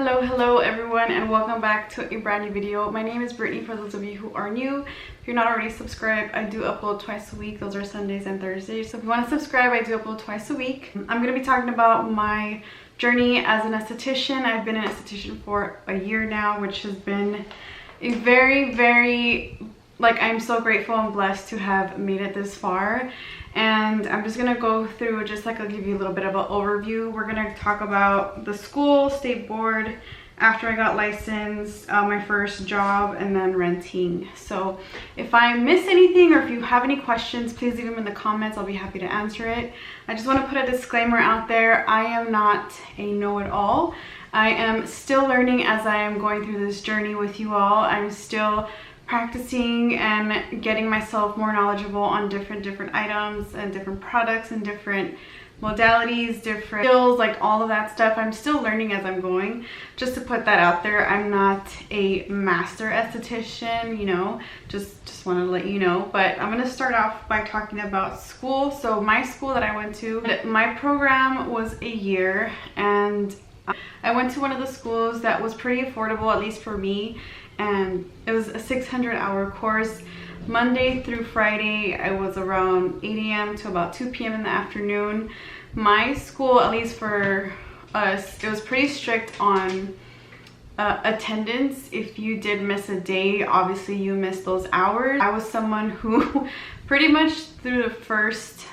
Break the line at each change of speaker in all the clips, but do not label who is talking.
Hello everyone, and welcome back to a brand new video. My name is Brittany for those of you who are new. If you're not already subscribed, I do upload twice a week. Those are Sundays and Thursdays. So if you want to subscribe, I do upload twice a week. I'm going to be talking about my journey as an esthetician. I've been an esthetician for a year now, which has been a very I'm so grateful and blessed to have made it this far. And I'm just gonna go through, I'll give you a little bit of an overview. We're gonna talk about the school, state board, after I got licensed, my first job, and then renting. So if I miss anything or if you have any questions, please leave them in the comments. I'll be happy to answer it. I just want to put a disclaimer out there. I am not a know-it-all. I am still learning as I am going through this journey with you all. I'm still practicing and getting myself more knowledgeable on different items and different products and different modalities, different skills, like all of that stuff. I'm still learning as I'm going. Just to put that out there, I'm not a master esthetician, you know, just want to let you know. But I'm going to start off by talking about school. So my school that I went to, my program was a year, and I went to one of the schools that was pretty affordable, at least for me. And it was a 600-hour course. Monday through Friday, I was around 8 a.m. to about 2 p.m. in the afternoon. My school, at least for us, it was pretty strict on attendance. If you did miss a day, obviously you missed those hours. I was someone who pretty much through the first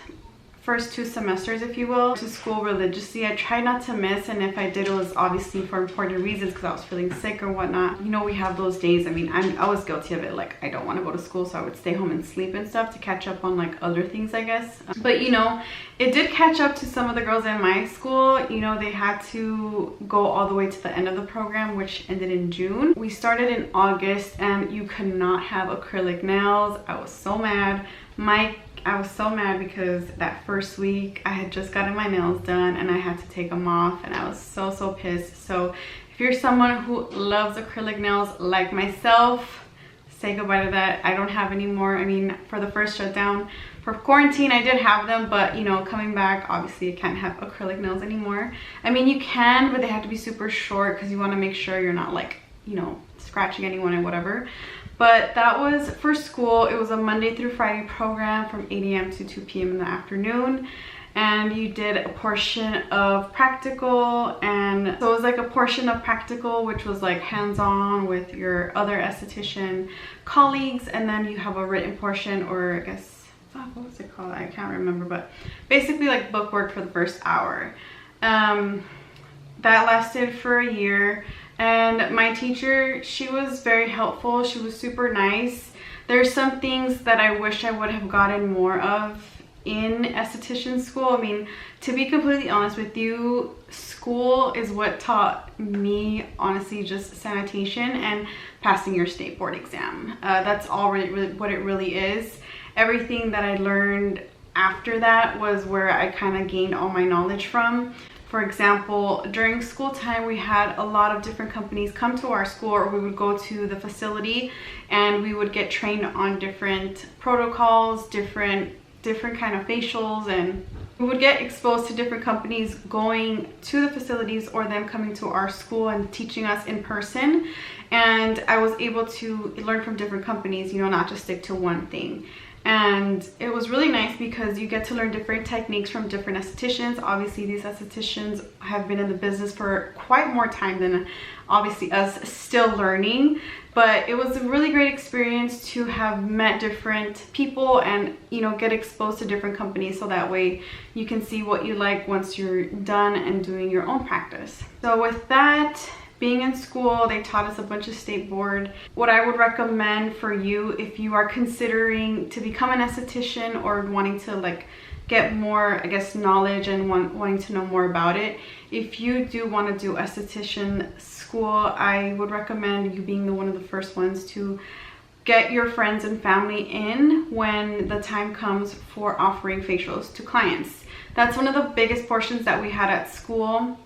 2 semesters, if you will, to school religiously. I tried not to miss, and if I did, it was obviously for important reasons, because I was feeling sick or whatnot. You know, we have those days. I mean, I was guilty of it. Like, I don't want to go to school, so I would stay home and sleep and stuff to catch up on like other things, I guess. But you know, it did catch up to some of the girls in my school. You know, they had to go all the way to the end of the program, which ended in June. We started in August, and you could not have acrylic nails. I was so mad. I was so mad because that first week I had just gotten my nails done and I had to take them off, and I was so pissed. So if you're someone who loves acrylic nails like myself, say goodbye to that. I don't have any more. I mean, for the first shutdown for quarantine, I did have them, but you know, coming back, obviously you can't have acrylic nails anymore. I mean, you can, but they have to be super short because you want to make sure you're not, like, you know, scratching anyone and whatever. But that was for school. It was a Monday through Friday program from 8 a.m. to 2 p.m. in the afternoon. And you did a portion of practical, and so it was like a portion of practical, which was like hands-on with your other esthetician colleagues, and then you have a written portion, or I guess, what was it called? I can't remember, but basically like book work for the first hour. That lasted for a year. And my teacher, she was very helpful. She was super nice. There's some things that I wish I would have gotten more of in esthetician school. I mean, to be completely honest with you, school is what taught me, honestly, just sanitation and passing your state board exam. That's all really what it really is. Everything that I learned after that was where I kind of gained all my knowledge from. For example, during school time, we had a lot of different companies come to our school, or we would go to the facility and we would get trained on different protocols, different kind of facials, and we would get exposed to different companies going to the facilities or them coming to our school and teaching us in person. And I was able to learn from different companies, you know, not just stick to one thing. And it was really nice because you get to learn different techniques from different estheticians. Obviously, these estheticians have been in the business for quite more time than obviously us still learning. But it was a really great experience to have met different people and, you know, get exposed to different companies, so that way you can see what you like once you're done and doing your own practice. So with that, being in school, they taught us a bunch of state board. What I would recommend for you, if you are considering to become an esthetician or wanting to like get more, I guess, knowledge and wanting to know more about it, if you do want to do esthetician school, I would recommend you being one of the first ones to get your friends and family in when the time comes for offering facials to clients. That's one of the biggest portions that we had at school.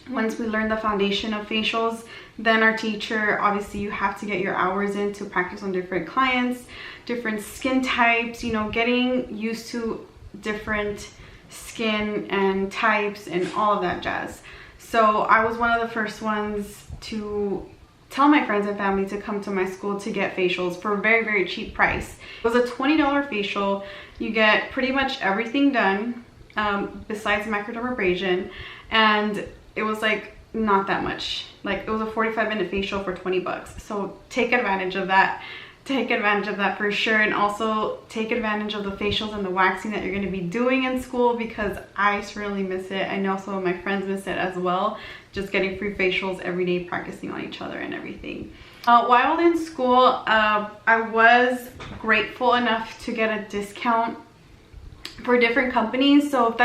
Once we learned the foundation of facials, then our teacher, obviously you have to get your hours in to practice on different clients, different skin types, you know, getting used to different skin and types and all of that jazz. So I was one of the first ones to tell my friends and family to come to my school to get facials for a very, very cheap price. It was a $20 facial. You get pretty much everything done besides microdermabrasion, and it was like not that much. Like, it was a 45-minute facial for 20 bucks. So take advantage of that. Take advantage of that for sure, and also take advantage of the facials and the waxing that you're going to be doing in school, because I certainly miss it. I know some of my friends miss it as well, just getting free facials every day, practicing on each other and everything. While in school, I was grateful enough to get a discount for different companies. So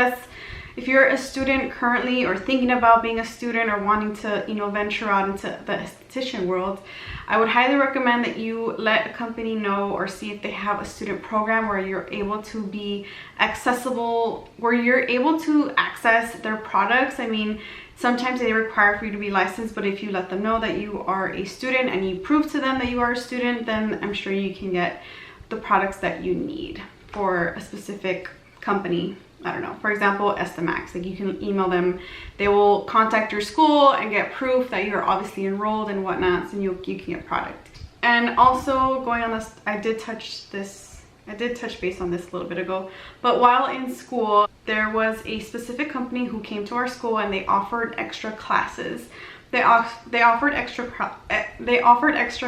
if you're a student currently, or thinking about being a student, or wanting to, you know, venture out into the esthetician world, I would highly recommend that you let a company know or see if they have a student program where you're able to be accessible, where you're able to access their products. I mean, sometimes they require for you to be licensed, but if you let them know that you are a student and you prove to them that you are a student, then I'm sure you can get the products that you need for a specific company. I don't know, for example, Estemax, like you can email them, they will contact your school and get proof that you're obviously enrolled and whatnot, so you can get product. And also, going on this, I did touch base on this a little bit ago, but while in school, there was a specific company who came to our school and they offered extra classes. They offered extra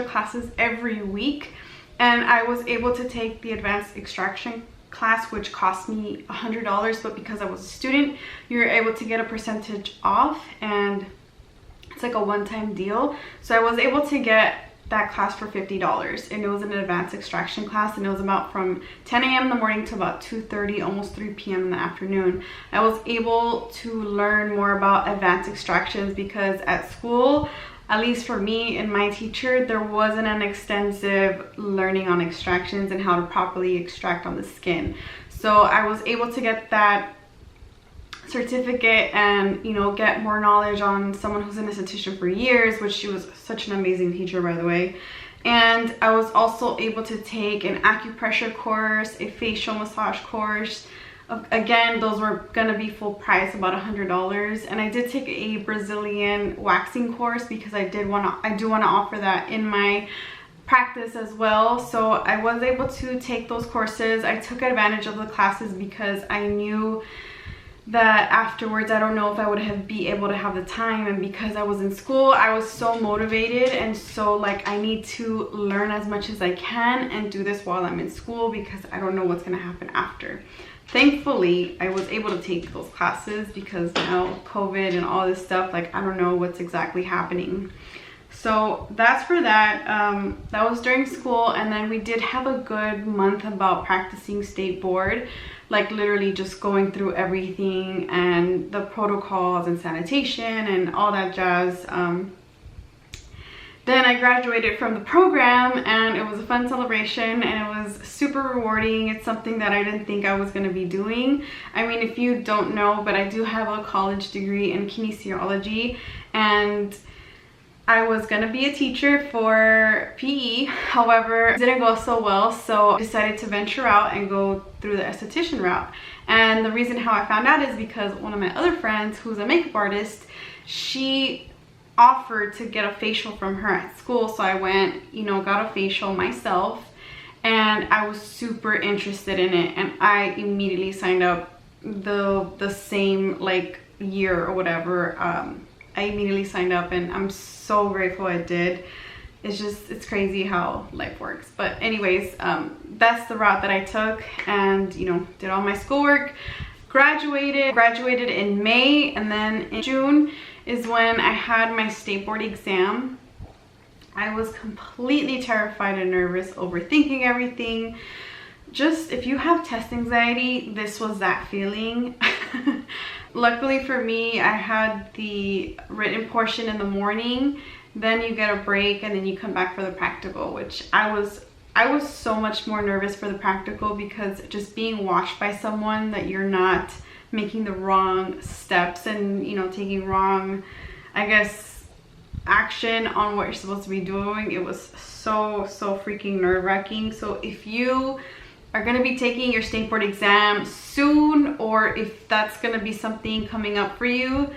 classes every week, and I was able to take the advanced extraction class, which cost me $100, but because I was a student, you're able to get a percentage off, and it's like a one-time deal. So I was able to get that class for $50, and it was an advanced extraction class, and it was about from 10 a.m. in the morning to about 2:30, almost 3 p.m. in the afternoon. I was able to learn more about advanced extractions, because at school, at least for me and my teacher, there wasn't an extensive learning on extractions and how to properly extract on the skin. So I was able to get that certificate and, you know, get more knowledge on someone who's an esthetician for years, which she was such an amazing teacher, by the way. And I was also able to take an acupressure course, a facial massage course. Again, those were gonna be full price, about $100. And I did take a Brazilian waxing course, because I do wanna offer that in my practice as well. So I was able to take those courses. I took advantage of the classes because I knew that afterwards, I don't know if I would be able to have the time, and because I was in school, I was so motivated, and so like, I need to learn as much as I can and do this while I'm in school, because I don't know what's gonna happen after. Thankfully, I was able to take those classes, because now COVID and all this stuff, like, I don't know what's exactly happening. So that's for that. That was during school, and then we did have a good month about practicing state board, like literally just going through everything and the protocols and sanitation and all that jazz. Then I graduated from the program, and it was a fun celebration, and it was super rewarding. It's something that I didn't think I was going to be doing. I mean, if you don't know, but I do have a college degree in kinesiology, and I was going to be a teacher for PE. However, it didn't go so well, so I decided to venture out and go through the esthetician route. And the reason how I found out is because one of my other friends, who's a makeup artist, she offered to get a facial from her at school. So I went, you know, got a facial myself, and I was super interested in it, and I immediately signed up the same like year or whatever. I immediately signed up, and I'm so grateful I did. It's crazy how life works. But anyways, that's the route that I took, and, you know, did all my schoolwork, graduated in May, and then in June is when I had my state board exam. I was completely terrified and nervous, overthinking everything. Just, if you have test anxiety, this was that feeling. Luckily for me, I had the written portion in the morning, then you get a break, and then you come back for the practical, which I was so much more nervous for the practical, because just being watched by someone that you're not making the wrong steps and, you know, taking wrong, I guess, action on what you're supposed to be doing, it was so freaking nerve-wracking. So if you are going to be taking your state board exam soon, or if that's going to be something coming up for you,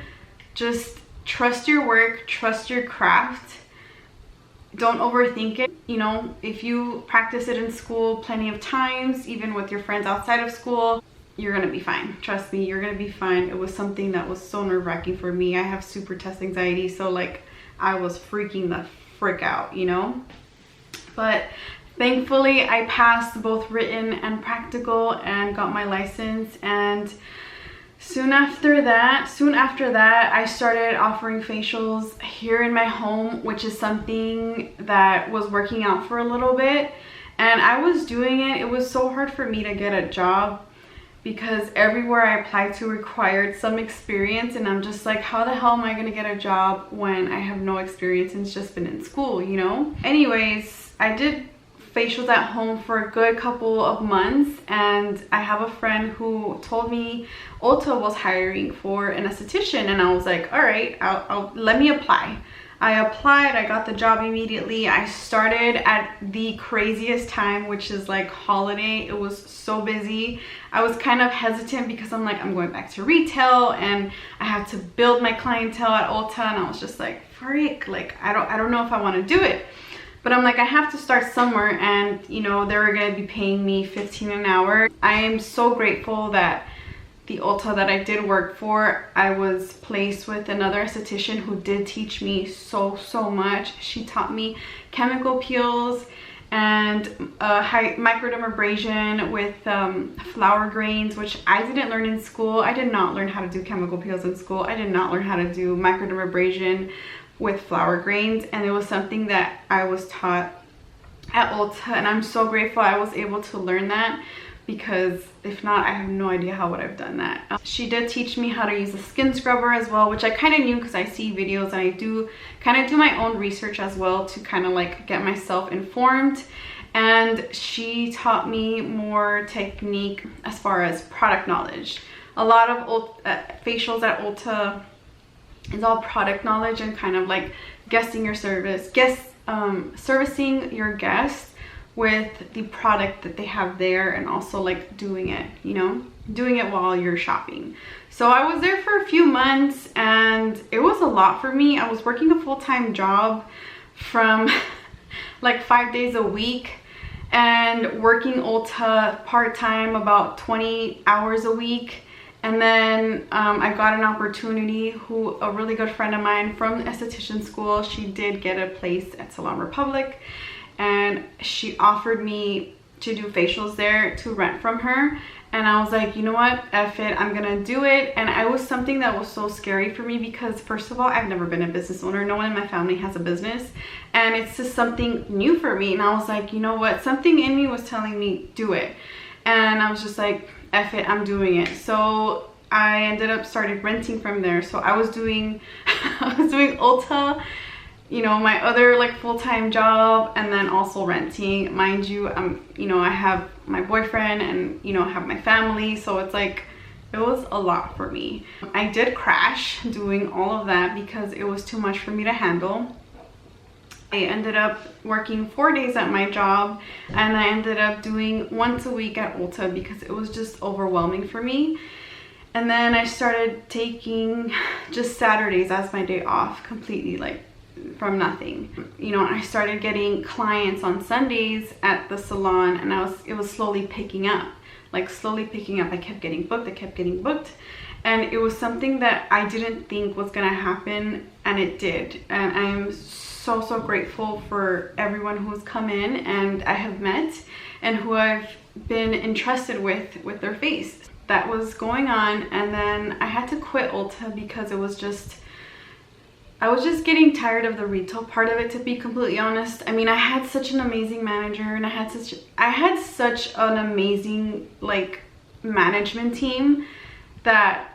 just trust your work, trust your craft. Don't overthink it. You know, if you practice it in school plenty of times, even with your friends outside of school, you're gonna be fine. Trust me, you're gonna be fine. It was something that was so nerve-wracking for me. I have super test anxiety, so like I was freaking the frick out, you know? But thankfully I passed both written and practical and got my license. And soon after that, I started offering facials here in my home, which is something that was working out for a little bit. And I was doing it. It was so hard for me to get a job because everywhere I applied to required some experience. And I'm just like, how the hell am I gonna get a job when I have no experience and it's just been in school, you know? Anyways, I did facials at home for a good couple of months, and I have a friend who told me Ulta was hiring for an esthetician, and I was like, all right, let me apply. I applied, I got the job immediately. I started at the craziest time, which is like holiday. It was so busy. I was kind of hesitant because I'm like, I'm going back to retail and I had to build my clientele at Ulta, and I was just like, freak, like I don't know if I want to do it. But I'm like, I have to start somewhere, and you know, they were gonna be paying me $15 an hour. I am so grateful that the Ulta that I did work for, I was placed with another esthetician who did teach me so much. She taught me chemical peels and microdermabrasion with flour grains, which I didn't learn in school. I did not learn how to do chemical peels in school. I did not learn how to do microdermabrasion with flour grains, and it was something that I was taught at Ulta, and I'm so grateful I was able to learn that, because if not, I have no idea how would I've done that. She did teach me how to use a skin scrubber as well, which I kind of knew because I see videos and I do kind of do my own research as well to kind of like get myself informed. And she taught me more technique as far as product knowledge. A lot of facials at Ulta is all product knowledge and kind of like servicing your guests with the product that they have there, and also like doing it, you know, doing it while you're shopping. So I was there for a few months, and it was a lot for me. I was working a full-time job from like 5 days a week, and working Ulta part-time about 20 hours a week. And then I got an opportunity. A really good friend of mine from esthetician school, she did get a place at Salon Republic, and she offered me to do facials there to rent from her. And I was like, you know what, F it, I'm gonna do it. And it was something that was so scary for me because first of all, I've never been a business owner. No one in my family has a business, and it's just something new for me. And I was like, you know what, something in me was telling me do it, and I was just like, F it, I'm doing it. So I ended up started renting from there. So I was doing Ulta, you know, my other like full-time job, and then also renting. Mind you, you know, I have my boyfriend and, you know, I have my family, so it's like it was a lot for me. I did crash doing all of that because it was too much for me to handle. I ended up working 4 days at my job, and I ended up doing once a week at Ulta because it was just overwhelming for me. And then I started taking just Saturdays as my day off completely, like from nothing. You know, I started getting clients on Sundays at the salon, and it was slowly picking up, like slowly picking up. I kept getting booked, and it was something that I didn't think was gonna happen, and it did. And I'm so grateful for everyone who's come in and I have met and who I've been entrusted with their face. That was going on, and then I had to quit Ulta because I was just getting tired of the retail part of it, to be completely honest. I mean, I had such an amazing manager, and I had such an amazing like management team that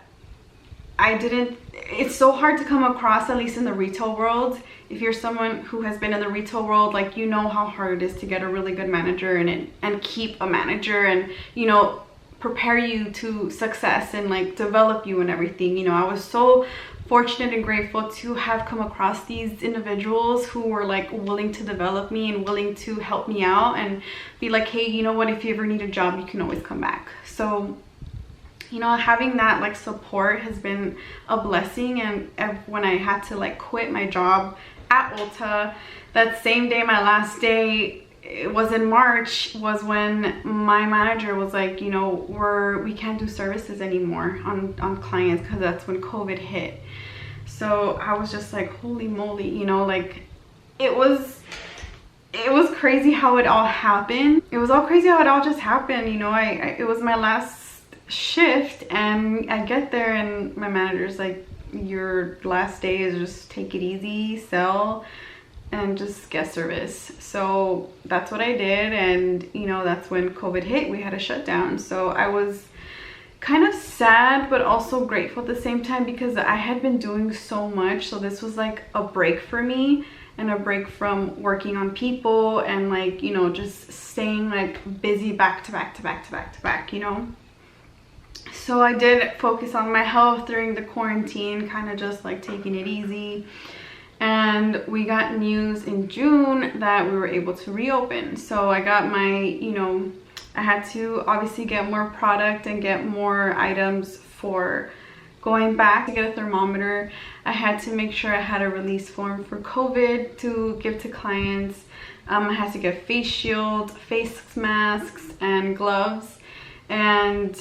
it's so hard to come across, at least in the retail world. If you're someone who has been in the retail world, like, you know how hard it is to get a really good manager and keep a manager, and, you know, prepare you to success and like develop you and everything. You know, I was so fortunate and grateful to have come across these individuals who were like willing to develop me and willing to help me out and be like, hey, you know what, if you ever need a job, you can always come back. So you know, having that like support has been a blessing. And when I had to like quit my job at Ulta, that same day, my last day, it was in March, was when my manager was like, you know, we can't do services anymore on clients, because that's when COVID hit. So I was just like, holy moly, you know, like it was crazy how it all happened. It was all crazy how it all just happened, you know. It was my last shift, and I get there and my manager's like, your last day is just take it easy, sell, and just get service. So that's what I did. And you know, that's when COVID hit, we had a shutdown. So I was kind of sad but also grateful at the same time, because I had been doing so much. So this was like a break for me, and a break from working on people, and like, you know, just staying like busy back to back to back to back to back, you know. So I did focus on my health during the quarantine, kind of just like taking it easy. And we got news in June that we were able to reopen. So I got my, you know, I had to obviously get more product and get more items for going back to get a thermometer. I had to make sure I had a release form for COVID to give to clients. I had to get face shields, face masks, and gloves. And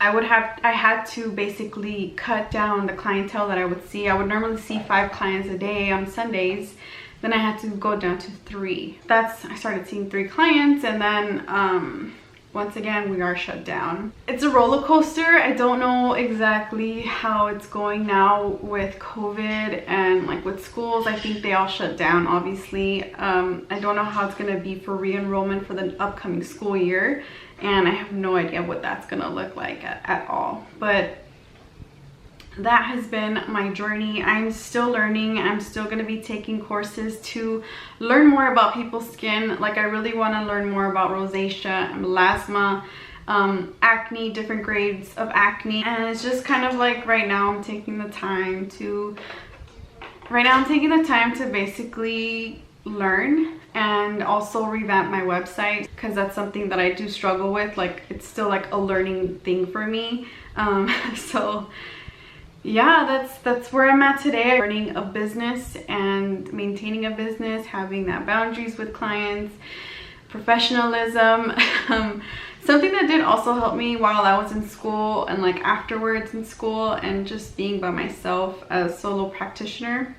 I had to basically cut down the clientele that I would see. I would normally see 5 clients a day on Sundays. Then I had to go down to 3. I started seeing 3 clients, and then once again, we are shut down. It's a roller coaster. I don't know exactly how it's going now with COVID and like with schools. I think they all shut down, obviously. I don't know how it's gonna be for re-enrollment for the upcoming school year. And I have no idea what that's gonna look like at all. But that has been my journey. I'm still learning. I'm still gonna be taking courses to learn more about people's skin. Like, I really wanna learn more about rosacea, melasma, acne, different grades of acne. And it's just kind of like right now I'm taking the time to basically learn and also revamp my website, because that's something that I do struggle with. Like, it's still like a learning thing for me. So yeah, that's where I'm at today. Running a business and maintaining a business, having that boundaries with clients, professionalism. Something that did also help me while I was in school and like afterwards in school, and just being by myself as a solo practitioner,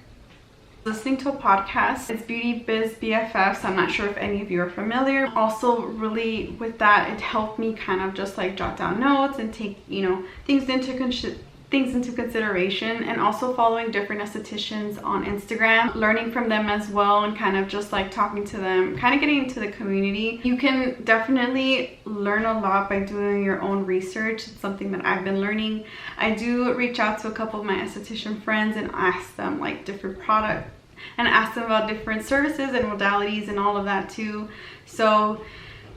listening to a podcast. It's Beauty Biz BFFs. I'm not sure if any of you are familiar. Also, really with that, it helped me kind of just like jot down notes and take, you know, things into consideration, and also following different estheticians on Instagram, learning from them as well, and kind of just like talking to them, kind of getting into the community. You can definitely learn a lot by doing your own research. It's something that I've been learning. I do reach out to a couple of my esthetician friends and ask them like different products, and ask them about different services and modalities and all of that too. So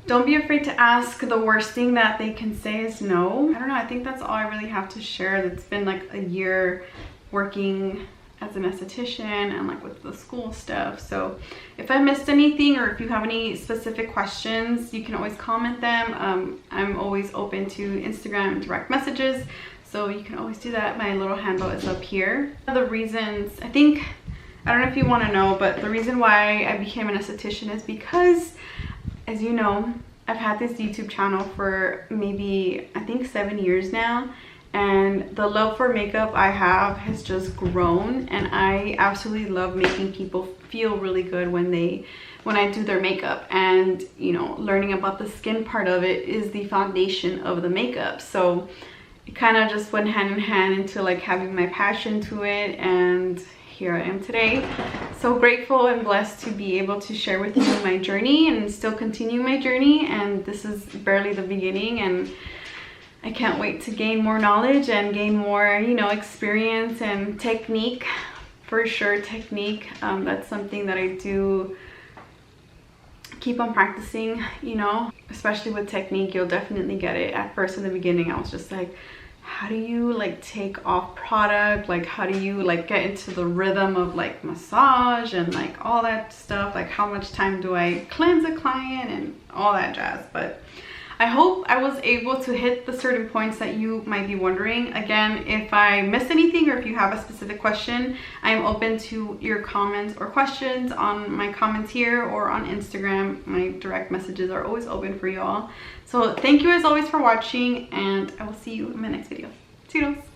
don't be afraid to ask. The worst thing that they can say is no. I don't know, I think that's all I really have to share. It's been like a year working as an esthetician and like with the school stuff. So if I missed anything, or if you have any specific questions, you can always comment them. I'm always open to Instagram and direct messages, so you can always do that. My little handle is up here. The reasons, I don't know if you want to know, but the reason why I became an esthetician is because, as you know, I've had this YouTube channel for maybe, I think 7 years now, and the love for makeup I have has just grown, and I absolutely love making people feel really good when I do their makeup. And you know, learning about the skin part of it is the foundation of the makeup. So it kind of just went hand in hand into like having my passion to it, and here I am today. So grateful and blessed to be able to share with you my journey and still continue my journey. And this is barely the beginning, and I can't wait to gain more knowledge and gain more, you know, experience and technique. For sure, technique. That's something that I do keep on practicing, you know, especially with technique. You'll definitely get it. At first in the beginning, I was just like, how do you like take off product? Like, how do you like get into the rhythm of like massage and like all that stuff? Like, how much time do I cleanse a client and all that jazz? But I hope I was able to hit the certain points that you might be wondering. Again, if I missed anything or if you have a specific question, I am open to your comments or questions on my comments here or on Instagram. My direct messages are always open for you all. So thank you as always for watching, and I will see you in my next video. Toodles!